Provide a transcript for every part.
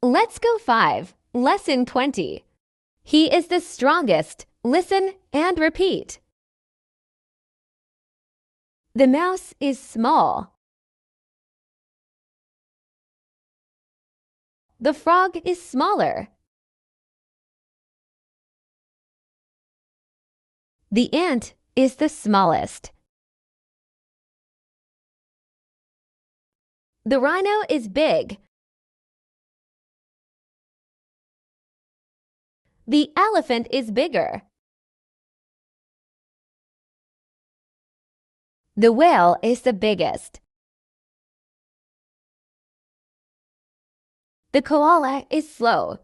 Let's go 5. Lesson 20. He is the strongest. Listen and repeat. The mouse is small. The frog is smaller. The ant is the smallest. The rhino is big. The elephant is bigger. The whale is the biggest. The koala is slow.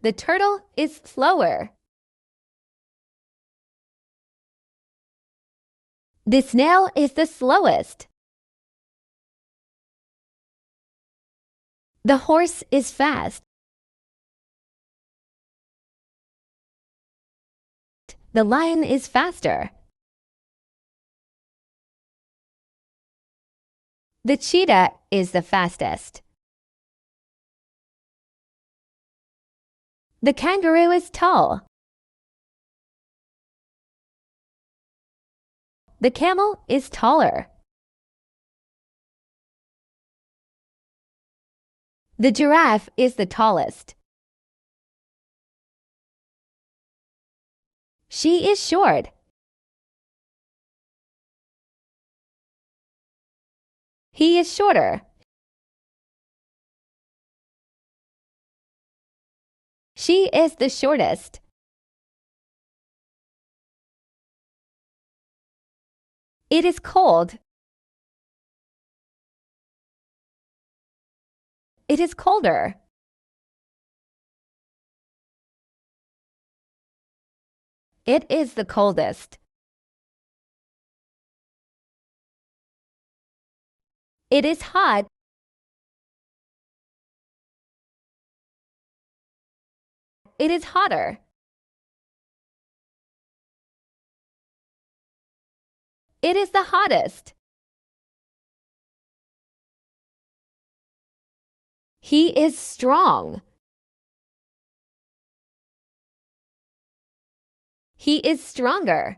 The turtle is slower. The snail is the slowest. The horse is fast. The lion is faster. The cheetah is the fastest. The kangaroo is tall. The camel is taller. The giraffe is the tallest. She is short. He is shorter. She is the shortest. It is cold. It is colder. It is the coldest. It is hot. It is hotter. It is the hottest. He is strong. He is stronger.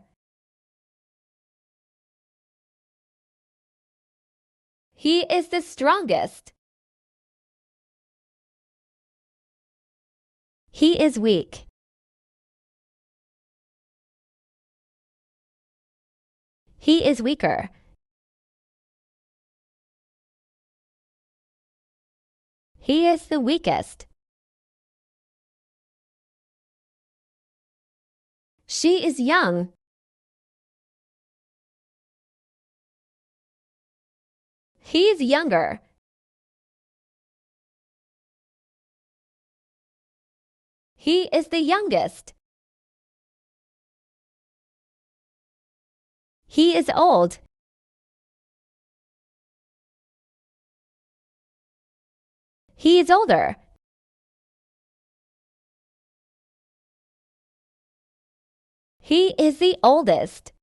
He is the strongest. He is weak. He is weaker. He is the weakest. She is young. He is younger. He is the youngest. He is old. He is older. He is the oldest.